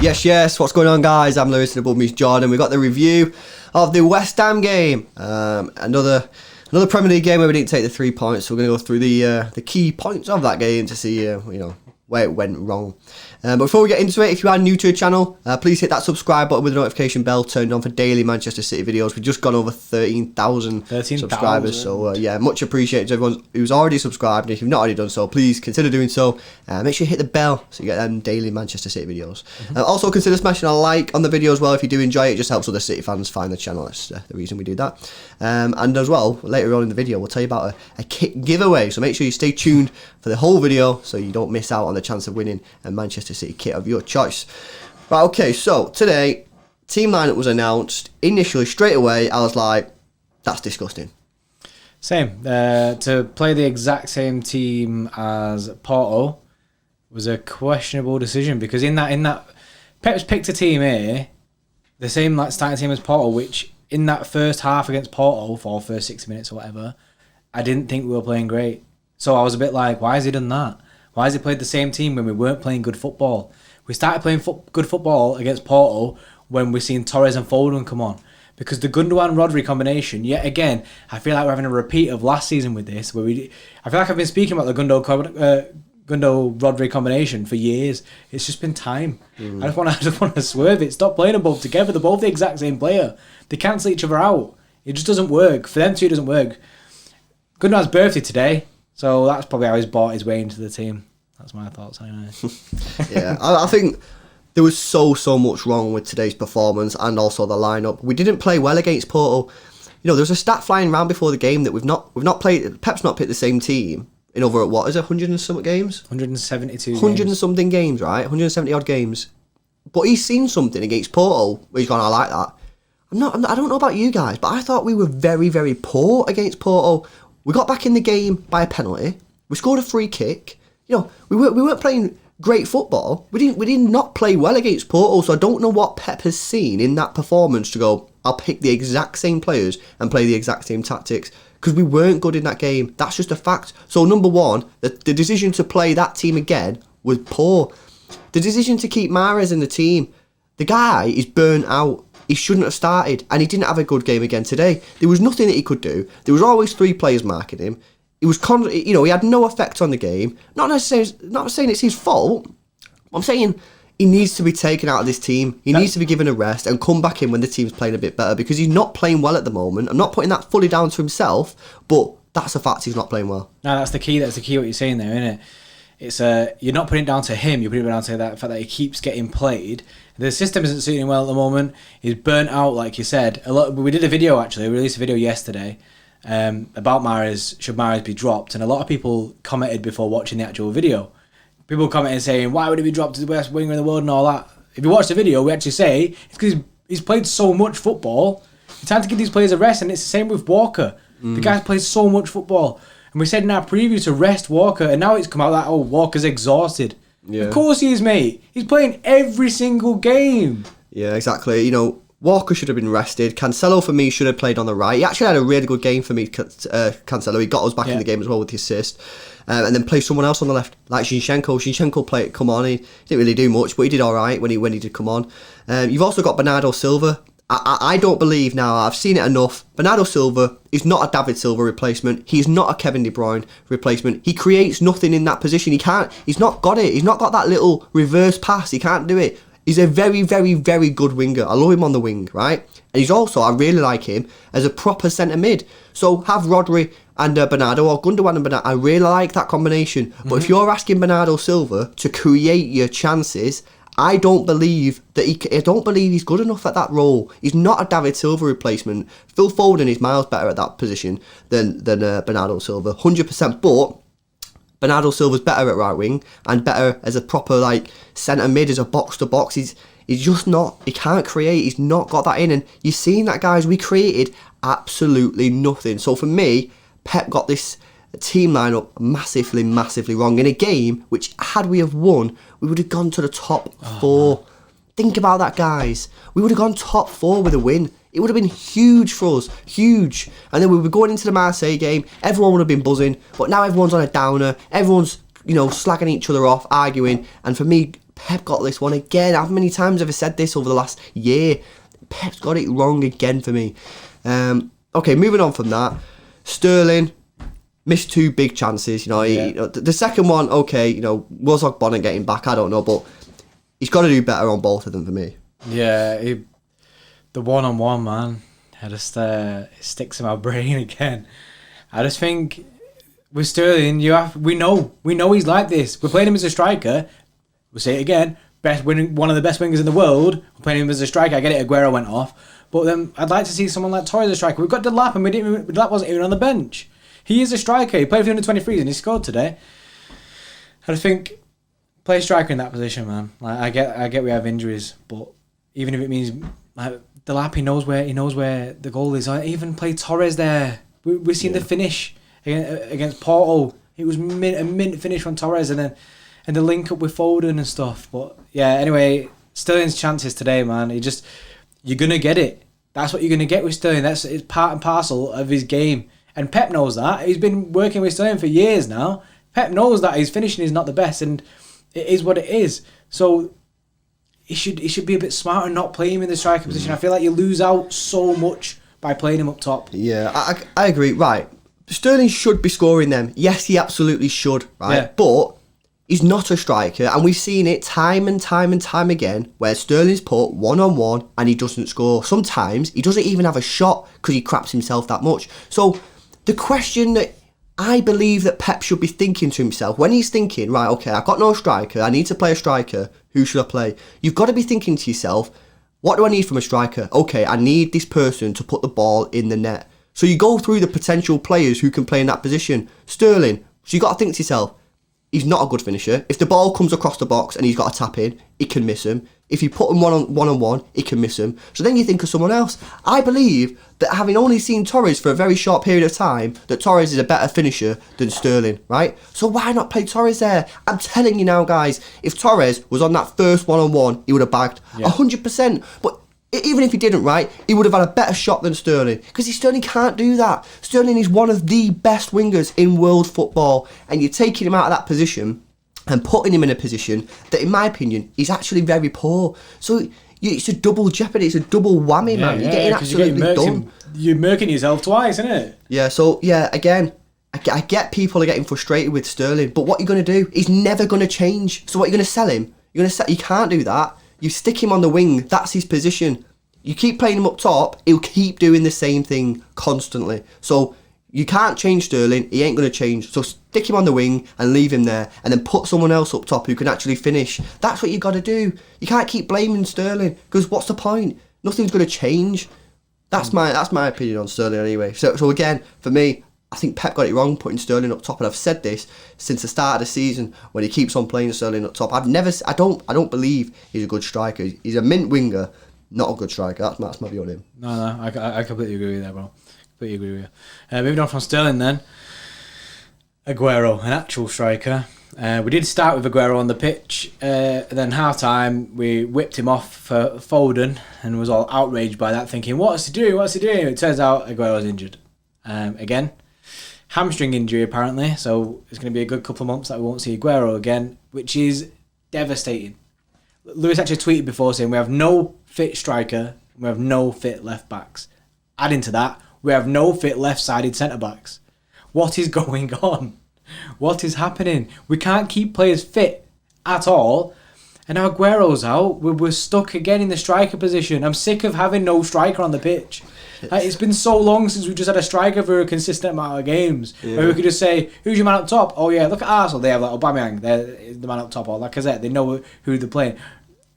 Yes, what's going on, guys? I'm Lewis, and above me is Jordan. We've got the review of the West Ham game. Another Premier League game where we didn't take the 3 points, so we're going to go through the key points of that game to see where it went wrong. But before we get into it, if you are new to the channel, please hit that subscribe button with the notification bell turned on for daily Manchester City videos. We've just gone over 13,000 subscribers, so much appreciated to everyone who's already subscribed. And if you've not already done so, please consider doing so. Make sure you hit the bell so you get them daily Manchester City videos. Also consider smashing a like on the video as well if you do enjoy it. It just helps other City fans find the channel. That's the reason we do that. And as well, later on in the video, we'll tell you about a kit giveaway, so make sure you stay tuned for the whole video so you don't miss out on the chance of winning a Manchester City kit of your choice. Right, okay, so today, team lineup was announced. Initially, straight away, I was like, that's disgusting. Same. To play the exact same team as Porto was a questionable decision, because in that Pep's picked a team here, the same starting team as Porto, which in that first half against Porto, for first 60 minutes or whatever, I didn't think we were playing great. So I was a bit like, why has he done that? Why has he played the same team when we weren't playing good football? We started playing good football against Porto when we've seen Torres and Foden come on. Because the Gundogan-Rodri combination, yet again, I feel like we're having a repeat of last season with this. I feel like I've been speaking about the Gundo-Rodri combination for years. It's just been time. I just want to swerve it. Stop playing them both together. They're both the exact same player. They cancel each other out. It just doesn't work. For them two, it doesn't work. Gundogan's birthday today, so that's probably how he's bought his way into the team. That's my thoughts anyway. Yeah, I think there was so much wrong with today's performance and also the lineup. We didn't play well against Porto. There was a stat flying around before the game that we've not played. Pep's not picked the same team in over 100 and something games. 172. 100 and something games, right? 170 odd games. But he's seen something against Porto where he's gone, I like that. I don't know about you guys, but I thought we were very, very poor against Porto. We got back in the game by a penalty. We scored a free kick. We weren't playing great football. We did not play well against Porto, so I don't know what Pep has seen in that performance to go, I'll pick the exact same players and play the exact same tactics, because we weren't good in that game. That's just a fact. So number one, the decision to play that team again was poor. The decision to keep Mahrez in the team, the guy is burnt out. He shouldn't have started, and he didn't have a good game again today. There was nothing that he could do. There was always 3 players marking him. He was, he had no effect on the game. Not saying it's his fault. I'm saying he needs to be taken out of this team. He needs to be given a rest and come back in when the team's playing a bit better, because he's not playing well at the moment. I'm not putting that fully down to himself, but that's a fact. He's not playing well. No, that's the key. That's the key. What you're saying there, isn't it? It's you're not putting it down to him. You're putting it down to the fact that he keeps getting played. The system isn't suiting him well at the moment. He's burnt out, like you said. We did a video actually. We released a video yesterday about Mahrez. Should Mahrez be dropped? And a lot of people commented before watching the actual video. People commented saying, "Why would he be dropped to the best winger in the world?" and all that. If you watch the video, we actually say it's because he's played so much football. It's time to give these players a rest, and it's the same with Walker. The guy's played so much football. And we said in our preview to rest Walker, and now it's come out that, Walker's exhausted. Yeah. Of course he is, mate. He's playing every single game. Yeah, exactly. Walker should have been rested. Cancelo, for me, should have played on the right. He actually had a really good game for me, Cancelo. He got us back in the game as well with the assist. And then play someone else on the left, like Zinchenko. Zinchenko come on. He didn't really do much, but he did all right when he did come on. You've also got Bernardo Silva. I don't believe now, I've seen it enough. Bernardo Silva is not a David Silva replacement. He's not a Kevin De Bruyne replacement. He creates nothing in that position. He's not got it. He's not got that little reverse pass. He can't do it. He's a very, very, very good winger. I love him on the wing, right? And he's also, I really like him as a proper centre mid. So have Rodri and Bernardo, or Gundogan and Bernardo. I really like that combination. But if you're asking Bernardo Silva to create your chances, I don't believe he's good enough at that role. He's not a David Silva replacement. Phil Foden is miles better at that position than Bernardo Silva, 100%. But Bernardo Silva's better at right wing and better as a proper centre mid, as a box to box. He's just not. He can't create. He's not got that in. And you've seen that, guys. We created absolutely nothing. So for me, Pep got this team lineup massively, massively wrong in a game which, had we have won, we would have gone to the top 4. Think about that, guys. We would have gone top 4 with a win. It would have been huge for us, huge. And then we were going into the Marseille game, everyone would have been buzzing, but now everyone's on a downer, everyone's, slagging each other off, arguing, and for me, Pep got this one again. How many times have I said this over the last year? Pep's got it wrong again for me. Okay, moving on from that, Sterling missed 2 big chances. The second one, okay, was Ogbonna getting back? I don't know, but he's got to do better on both of them for me. Yeah, the one-on-one, man, it sticks in my brain again. I just think with Sterling, we know he's like this. We're playing him as a striker. We'll say it again. One of the best wingers in the world. We're playing him as a striker. I get it. Aguero went off, but then I'd like to see someone like Torres as a striker. We've got Delap, and Delap wasn't even on the bench. He is a striker. He played for the under-23s and he scored today. I just think play striker in that position, man. Like I get we have injuries, but even if it means like Delap, he knows where the goal is. I even play Torres there. We've seen the finish against Porto. It was a mint finish from Torres, and the link up with Foden and stuff. But yeah, anyway, Sterling's chances today, man. You're gonna get it. That's what you're gonna get with Sterling. It's part and parcel of his game. And Pep knows that. He's been working with Sterling for years now. Pep knows that his finishing is not the best, and it is what it is. So he should be a bit smarter and not play him in the striker position. I feel like you lose out so much by playing him up top. Yeah, I agree. Right, Sterling should be scoring them. Yes, he absolutely should. Right, yeah. But he's not a striker, and we've seen it time and time and time again where Sterling's put one-on-one and he doesn't score. Sometimes he doesn't even have a shot because he craps himself that much. So the question that I believe that Pep should be thinking to himself when he's thinking, right, okay, I've got no striker, I need to play a striker, who should I play? You've got to be thinking to yourself, what do I need from a striker? Okay, I need this person to put the ball in the net. So you go through the potential players who can play in that position. Sterling, so you got to think to yourself, he's not a good finisher. If the ball comes across the box and he's got to tap in, it can miss him. If you put him one-on-one, it can miss him. So then you think of someone else. I believe that having only seen Torres for a very short period of time, that Torres is a better finisher than Sterling, right? So why not play Torres there? I'm telling you now, guys, if Torres was on that first one-on-one, he would have bagged 100%. But even if he didn't, right, he would have had a better shot than Sterling. Because Sterling can't do that. Sterling is one of the best wingers in world football. And you're taking him out of that position and putting him in a position that, in my opinion, is actually very poor. So it's a double jeopardy. It's a double whammy, man. You're getting absolutely done. You're murking yourself twice, isn't it? Yeah, so, yeah, again, I get people are getting frustrated with Sterling. But what you're going to do, he's never going to change. So what you're going to sell him? You can't do that. You stick him on the wing, that's his position. You keep playing him up top, he'll keep doing the same thing constantly. So you can't change Sterling, he ain't going to change. So stick him on the wing and leave him there, and then put someone else up top who can actually finish. That's what you got to do. You can't keep blaming Sterling, because what's the point? Nothing's going to change. That's my opinion on Sterling anyway. So again, for me, I think Pep got it wrong putting Sterling up top, and I've said this since the start of the season when he keeps on playing Sterling up top. I don't believe he's a good striker. He's a mint winger, not a good striker. That's my view on him. No, I completely agree with that, bro. Completely agree with you. Moving on from Sterling then, Aguero, an actual striker. We did start with Aguero on the pitch, then half time we whipped him off for Foden and was all outraged by that, thinking, what's he doing? It turns out Aguero's injured. Again, hamstring injury apparently, so it's going to be a good couple of months that we won't see Aguero again, which is devastating. Lewis actually tweeted before saying we have no fit striker, we have no fit left backs. Adding to that, we have no fit left-sided centre-backs. What is going on? What is happening? We can't keep players fit at all. And now Aguero's out. We're stuck again in the striker position. I'm sick of having no striker on the pitch. It's been so long since we've just had a striker for a consistent amount of games. Yeah. Where we could just say, who's your man up top? Oh yeah, look at Arsenal. They have like Aubameyang. They're the man up top. Or Lacazette. They know who they're playing.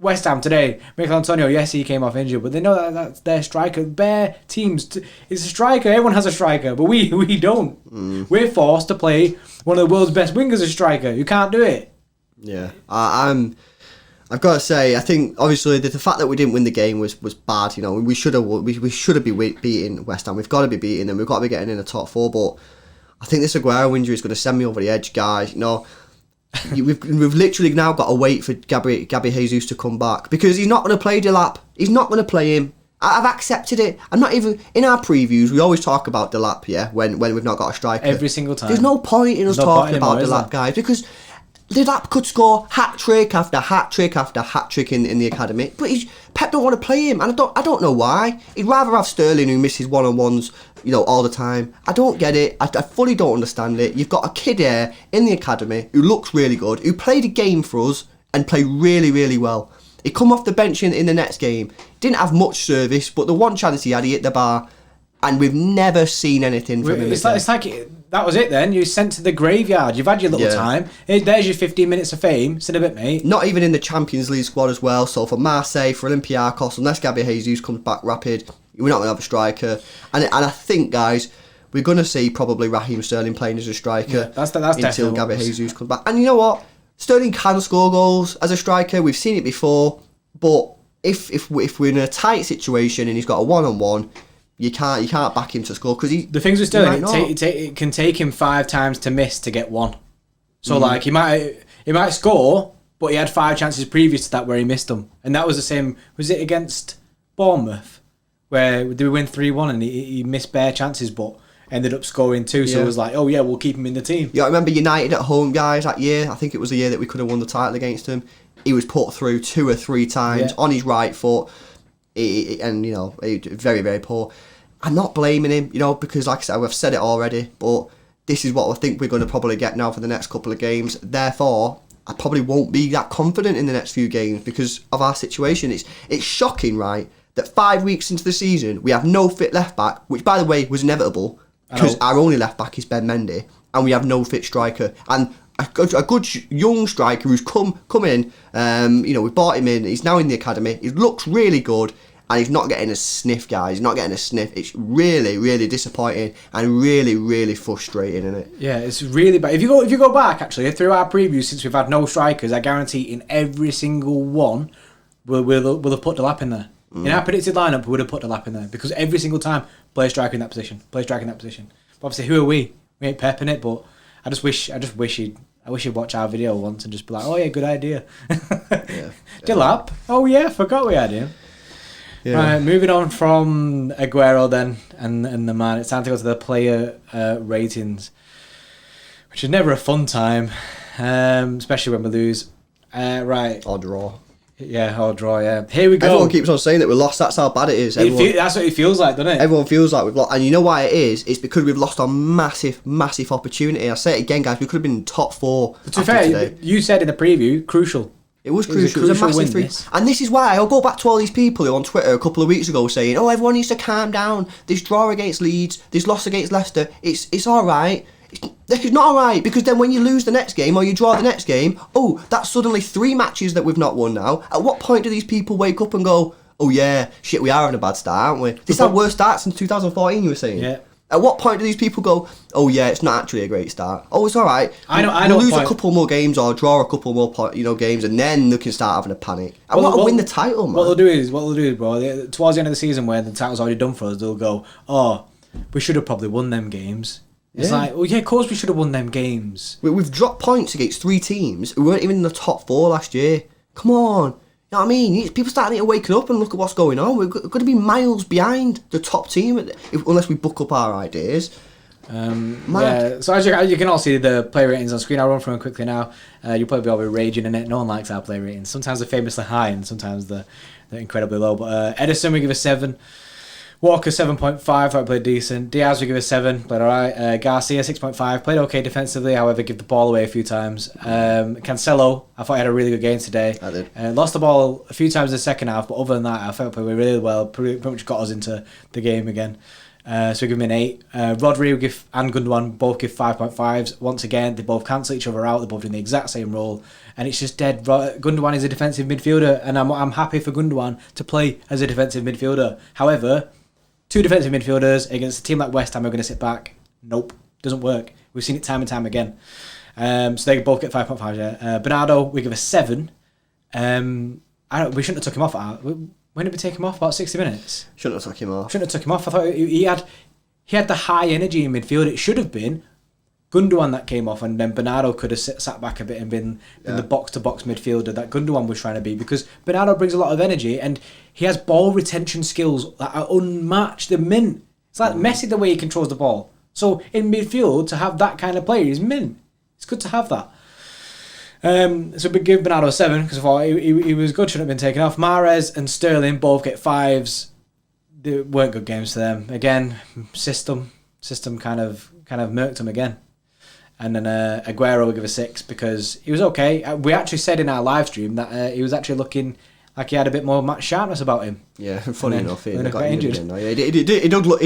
West Ham today, Mikel Antonio, yes, he came off injured, but they know that that's their striker. Bare teams, it's a striker. Everyone has a striker, but we don't. We're forced to play one of the world's best wingers as striker. You can't do it. Yeah, I've got to say, I think obviously the fact that we didn't win the game was bad. You know, we should have been beating West Ham. We've got to be beating them. We've got to be getting in the top four. But I think this Aguero injury is going to send me over the edge, guys. You know. We've literally now got to wait for Gabby Jesus to come back, because he's not going to play Delap. He's not going to play him. I've accepted it. I'm not even in our previews. We always talk about Delap, yeah, when we've not got a striker. Every single time. There's no point in us talking about Delap, guys, because Delap could score hat trick after hat trick after hat trick in the academy, but Pep don't want to play him, and I don't know why. He'd rather have Sterling, who misses one-on-ones, all the time. I don't get it. I fully don't understand it. You've got a kid here in the academy who looks really good, who played a game for us and played really, really well. He come off the bench in the next game. Didn't have much service, but the one chance he had, he hit the bar, and we've never seen anything from him. It's like that was it then. You sent to the graveyard. You've had your little time. There's your 15 minutes of fame. Sit a bit, mate. Not even in the Champions League squad as well. So for Marseille, for Olympiacos, unless Gabby Jesus comes back rapid, we're not going to have a striker. And I think, guys, we're going to see probably Raheem Sterling playing as a striker. Yeah, that's until Gabby Jesus comes back. And you know what? Sterling can score goals as a striker. We've seen it before. But if we're in a tight situation and he's got a one-on-one, you can't back him to score because the things with Sterling, it can take him 5 times to miss to get one. So like he might score, but he had 5 chances previous to that where he missed them, and that was the same. Was it against Bournemouth where did we win 3-1 and he missed bare chances but ended up scoring 2? So it was like, oh yeah, we'll keep him in the team. Yeah, I remember United at home, guys, that year. I think it was the year that we could have won the title against him. He was put through 2 or 3 times on his right foot. And very, very poor. I'm not blaming him, because like I said, I've said it already, but this is what I think we're going to probably get now for the next couple of games. Therefore, I probably won't be that confident in the next few games because of our situation. It's shocking, right, that 5 weeks into the season we have no fit left back, which by the way was inevitable because our only left back is Ben Mendy, and we have no fit striker. And a good young striker who's come in, we bought him in, he's now in the academy, he looks really good, and he's not getting a sniff, guys. He's not getting a sniff. It's really, really disappointing and really, really frustrating, isn't it? Yeah, it's really bad. If you go back, actually, through our previews, since we've had no strikers, I guarantee in every single one, we'll have put the lap in there. In our predicted lineup, we would have put the lap in there because every single time, play a striker in that position, play a striker in that position. But obviously, who are we? We ain't Pep in it, but I wish he'd watch our video once and just be like, oh yeah, good idea. Delap. Oh yeah, forgot we had him. Yeah. Right, moving on from Aguero then and the man, it's time to go to the player ratings, which is never a fun time, especially when we lose. Right. Or draw. Yeah, or draw, yeah. Here we go. Everyone keeps on saying that we lost. That's how bad it is. That's what it feels like, doesn't it? Everyone feels like we've lost. And you know why it is? It's because we've lost our massive, massive opportunity. I say it again, guys. We could have been in top 4 But to be fair, today. You said in the preview, crucial. It was crucial. It was a massive 3. And this is why I'll go back to all these people who on Twitter a couple of weeks ago saying, oh, everyone needs to calm down. This draw against Leeds, this loss against Leicester, it's all right. It's not all right, because then when you lose the next game or you draw the next game, that's suddenly 3 matches that we've not won now. At what point do these people wake up and go, oh yeah, shit, we are having a bad start, aren't we? This is our worst start since 2014, you were saying? Yeah. At what point do these people go, oh yeah, it's not actually a great start? Oh, it's all right. We'll lose a couple more games or draw a couple more games, and then they can start having a panic. I want to win the title, man. What they'll do is, bro, towards the end of the season when the title's already done for us, they'll go, oh, we should have probably won them games. It's like, well, yeah, of course we should have won them games. We've dropped points against 3 teams who weren't even in the top 4 last year. Come on. You know what I mean? People starting to wake up and look at what's going on. We're going to be miles behind the top team unless we book up our ideas. Yeah, so as you can all see the player ratings on screen, I'll run through them quickly now. You'll probably all be raging in it. No one likes our player ratings. Sometimes they're famously high and sometimes they're incredibly low. But Edison, we give a 7. Walker 7.5, thought he played decent. Diaz we give a 7, played alright. Garcia 6.5, played okay defensively, however give the ball away a few times. Cancelo, I thought he had a really good game today. I did. Lost the ball a few times in the second half, but other than that I felt he played really well, pretty much got us into the game again. So we give him an 8. Rodri and Gundogan both give 5.5s. Once again, they both cancel each other out, they're both doing the exact same role, and it's just dead. Gundogan is a defensive midfielder, and I'm happy for Gundogan to play as a defensive midfielder. However, 2 defensive midfielders against a team like West Ham are going to sit back. Nope, doesn't work. We've seen it time and time again. So they both get 5.5. Yeah. Bernardo, we give a 7. We shouldn't have took him off. When did we take him off? About 60 minutes. Shouldn't have took him off. I thought he had the high energy in midfield. It should have been Gundogan that came off, and then Bernardo could have sat back a bit and been the box-to-box midfielder that Gundogan was trying to be, because Bernardo brings a lot of energy and he has ball retention skills that are unmatched. The mint. It's like Messi the way he controls the ball. So in midfield, to have that kind of player is mint. It's good to have that. So we give Bernardo a 7 because I thought he was good, shouldn't have been taken off. Mahrez and Sterling both get 5s. They weren't good games to them. Again, system kind of murked them again. And then Aguero we give a 6 because he was okay. We actually said in our live stream that he was actually looking like he had a bit more match sharpness about him. Yeah, funny enough, he got injured. Again, he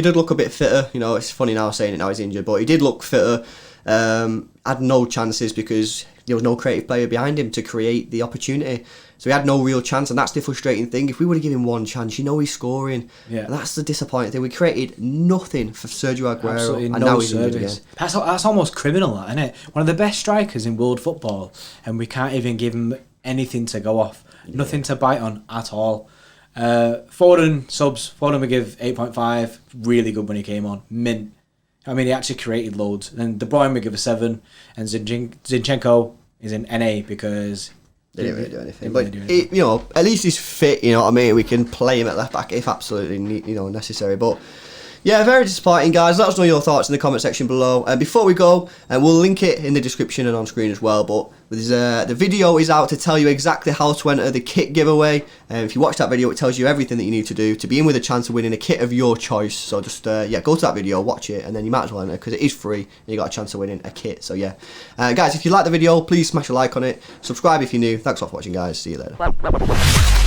did look a bit fitter. You know, it's funny now saying it now he's injured, but he did look fitter. Had no chances because there was no creative player behind him to create the opportunity. So he had no real chance, and that's the frustrating thing. If we would have given him one chance, you know he's scoring. Yeah. And that's the disappointing thing. We created nothing for Sergio Aguero, absolutely and no now he's injured again. That's almost criminal, that, isn't it? One of the best strikers in world football, and we can't even give him anything to go off. Yeah. Nothing to bite on at all. Foden subs. Foden we give 8.5. Really good when he came on. Mint. I mean, he actually created loads. And De Bruyne we give a 7. And Zinchenko is in NA because they didn't really do anything. But you know, at least he's fit. You know what I mean? We can play him at left back if absolutely necessary. But yeah, very disappointing, guys. Let us know your thoughts in the comment section below. And before we go, we'll link it in the description and on screen as well. But the video is out to tell you exactly how to enter the kit giveaway. And if you watch that video, it tells you everything that you need to do to be in with a chance of winning a kit of your choice. So just go to that video, watch it, and then you might as well enter because it is free and you got a chance of winning a kit. So yeah, guys, if you like the video, please smash a like on it. Subscribe if you're new. Thanks a lot for watching, guys. See you later.